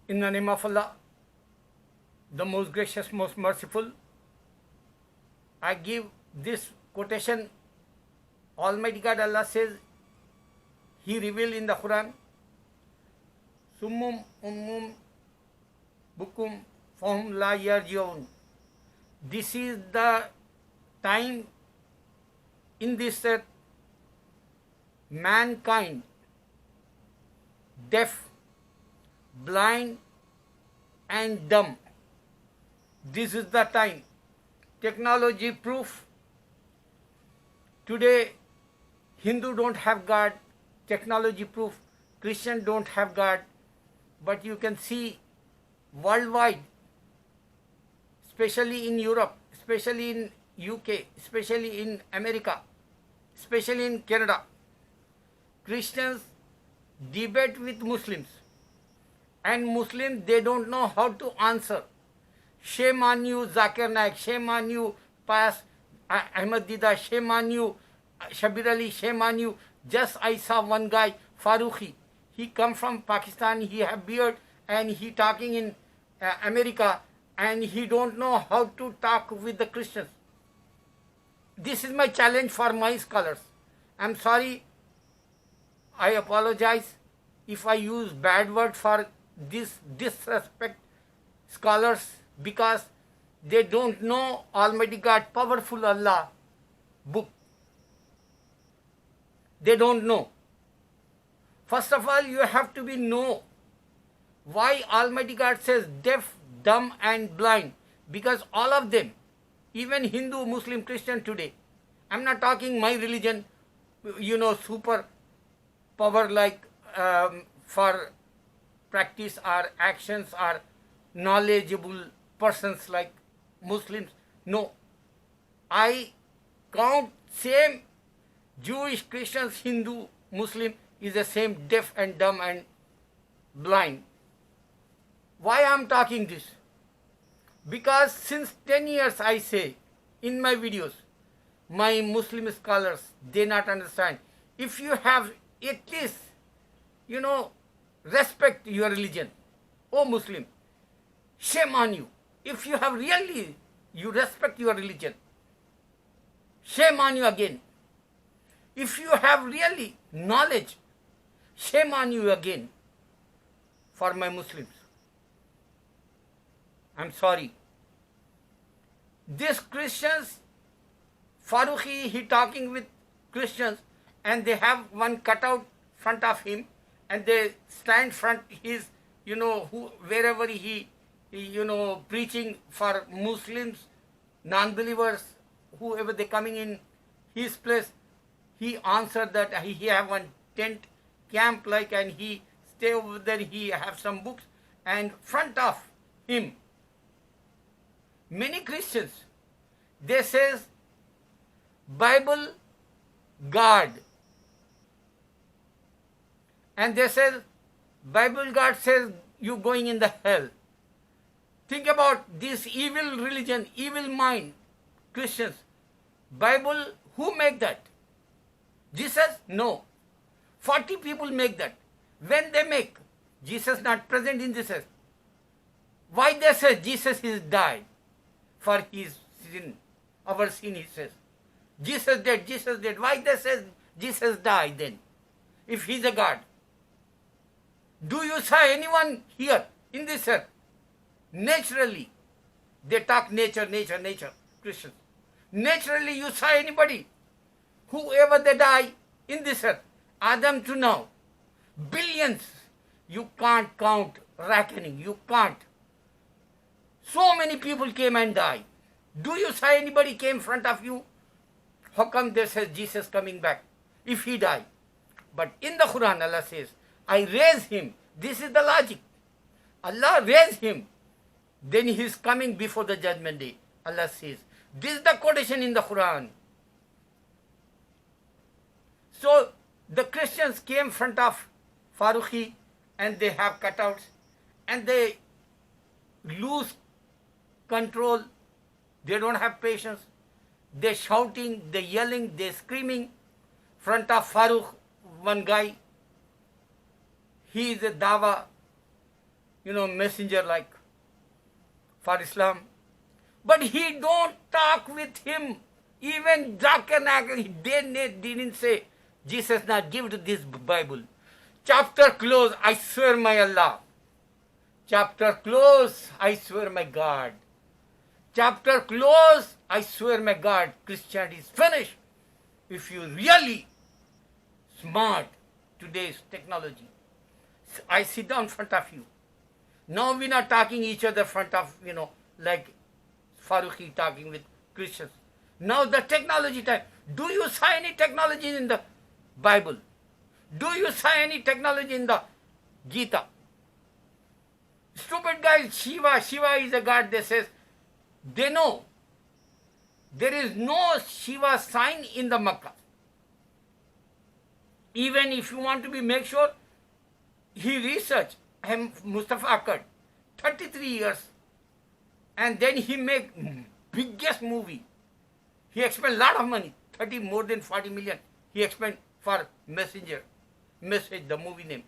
In the name of Allah, the most gracious, most merciful, I give this quotation. Almighty God Allah says, He revealed in the Quran, Summum ummum bukum fahum la yarjiun. This is the time in this earth, mankind, deaf, blind and dumb. This is the time. Technology proof. Today, Hindu don't have God. Technology proof. Christian don't have God. But you can see worldwide, especially in Europe, especially in UK, especially in America, especially in Canada, Christians debate with Muslims. And Muslims, they don't know how to answer. Shame on you, Zakir Naik. Shame on you, Pas Ahmad Dida. Shame on you, Shabir Ali. Shame on you. Just I saw one guy, Farooqi. He come from Pakistan. He have beard and he talking in America, and he don't know how to talk with the Christians. This is my challenge for my scholars. I'm sorry. I apologize if I use bad word for this disrespect scholars, because they don't know Almighty God, powerful Allah book. They don't know. First of all, you have to be know why Almighty God says deaf, dumb and blind. Because all of them, even Hindu, Muslim, Christian today, I'm not talking my religion, super power like for practice or actions or knowledgeable persons like Muslims. No. I count same Jewish, Christians, Hindu, Muslim is the same deaf and dumb and blind. Why I'm talking this? Because since 10 years I say in my videos, my Muslim scholars, they not understand. If you have at least, respect your religion, oh Muslim, shame on you. If you have really, you respect your religion, shame on you again. If you have really knowledge, shame on you again. For my Muslims, I'm sorry. These Christians, Farooqi, he talking with Christians, and they have one cutout front of him, and they stand front his, wherever he preaching for Muslims, non-believers, whoever they coming in his place, he answered that he have one tent camp like, and he stay over there, he have some books, and front of him, many Christians, they says, Bible, God. And they say, Bible God says you going in the hell. Think about this evil religion, evil mind, Christians. Bible, who make that? Jesus? No. 40 people make that. When they make, Jesus not present in this earth. Why they say Jesus is died for his sin, our sin, he says. Jesus dead, Jesus dead. Why they say Jesus died then, if he's a God? Do you saw anyone here in this earth? Naturally, they talk nature, Christians. Naturally, you saw anybody, whoever they die in this earth, Adam to now, billions, you can't count, reckoning, you can't. So many people came and died. Do you see anybody came in front of you? How come they say Jesus coming back if he died? But in the Quran, Allah says, I raise him. This is the logic. Allah raised him. Then he is coming before the judgment day. Allah says. This is the quotation in the Quran. So the Christians came in front of Farooqi, and they have cutouts, and they lose control. They don't have patience. They shouting, they yelling, they screaming. Front of Farooq, one guy, he is a dawa, messenger like for Islam. But he don't talk with him. Even Zakir Naik, they didn't say, Jesus not give to this Bible. Chapter close, I swear my Allah. Chapter close, I swear my God. Chapter close, I swear my God, Christianity is finished. If you really smart today's technology, I sit down in front of you. Now we're not talking each other in front of, like Farooqi talking with Christians. Now the technology time. Do you see any technology in the Bible? Do you see any technology in the Gita? Stupid guys, Shiva is a god, they says. They know there is no Shiva sign in the Makkah. Even if you want to make sure, he researched Mustafa Akkad, 33 years, and then he make biggest movie. He spent a lot of money, more than 40 million. He spent for Message, the movie name.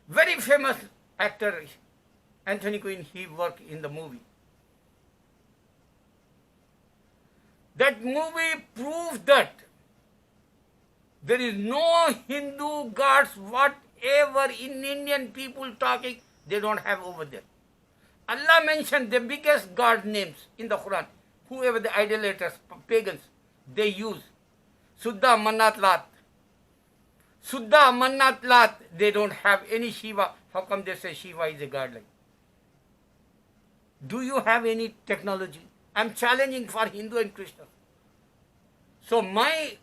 Very famous actor, Anthony Quinn, he worked in the movie. That movie proves that there is no Hindu gods, whatever in Indian people talking, they don't have over there. Allah mentioned the biggest god names in the Quran. Whoever the idolaters, pagans, they use. Suddha, Manat, Lat. Suddha, Manat, Lat, they don't have any Shiva. How come they say Shiva is a god like? Do you have any technology? I'm challenging for Hindu and Christian. So my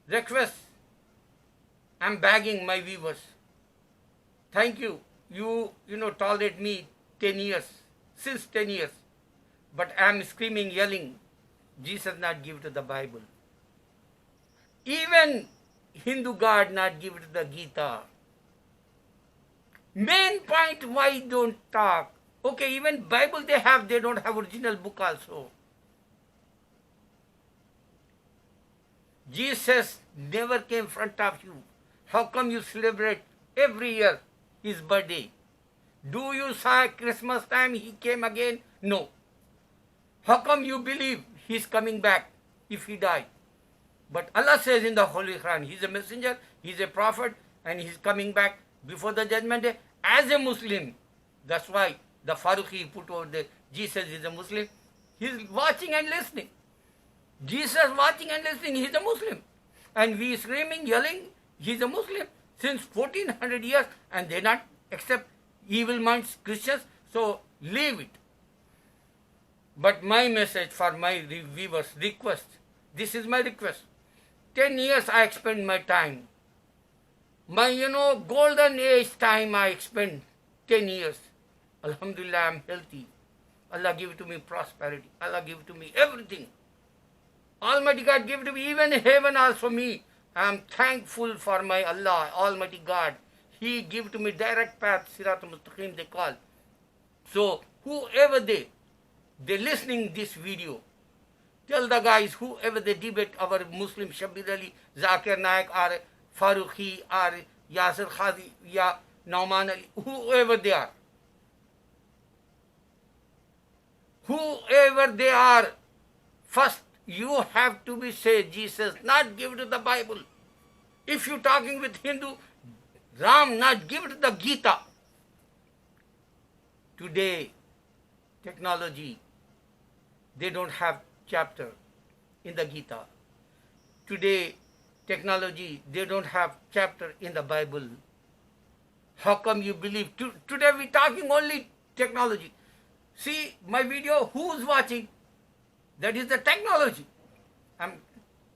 request, I'm begging my viewers. Thank you. You tolerate me 10 years, since 10 years. But I'm screaming, yelling, Jesus not give to the Bible. Even Hindu God not give to the Gita. Main point, why don't talk? Okay, even Bible they don't have original book also. Jesus never came in front of you. How come you celebrate every year his birthday? Do you say Christmas time he came again? No. How come you believe he's coming back if he died? But Allah says in the Holy Quran, he's a messenger, he's a prophet, and he's coming back before the judgment day as a Muslim. That's why the Farooqi put over there, Jesus is a Muslim. He's watching and listening. Jesus watching and listening, he's a Muslim. And we screaming, yelling, he's a Muslim since 1400 years, and they not accept evil minds, Christians, so leave it. But my message for my viewers, request, this is my request. 10 years I spend my time. My, golden age time I spend 10 years. Alhamdulillah, I'm healthy. Allah give to me prosperity. Allah give to me everything. Almighty God give to me even heaven also me. I'm thankful for my Allah, Almighty God. He give to me direct path, Siratul Mustaqim they call. So whoever they listening this video, tell the guys, whoever they debate our Muslim, Shabir Ali, Zakir Naik, or Farooqi, or Yasir Khazi, ya Nauman Ali, whoever they are. Whoever they are, first you have to be say Jesus, not give to the Bible. If you talking with Hindu, Ram not give to the Gita. Today, technology, they don't have chapter in the Gita. Today, technology, they don't have chapter in the Bible. How come you believe? Today we talking only technology. See my video, who's watching? That is the technology. I'm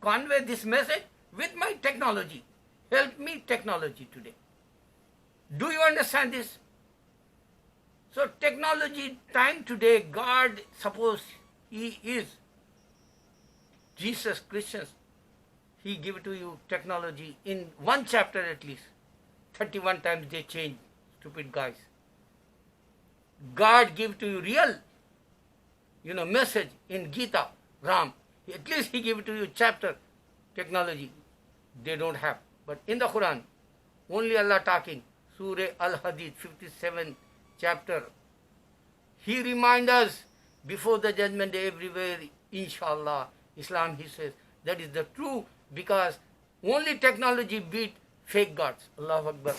convey this message with my technology. Help me technology today. Do you understand this? So technology time today, God, suppose He is Jesus, Christians, He give to you technology in one chapter at least. 31 times they change, stupid guys. God give to you real, message in Gita, Ram. At least He give to you chapter, technology. They don't have. But in the Quran, only Allah talking. Surah Al-Hadid, 57th chapter. He reminds us before the judgment day everywhere, inshallah, Islam, he says, that is the true, because only technology beat fake gods. Allahu Akbar.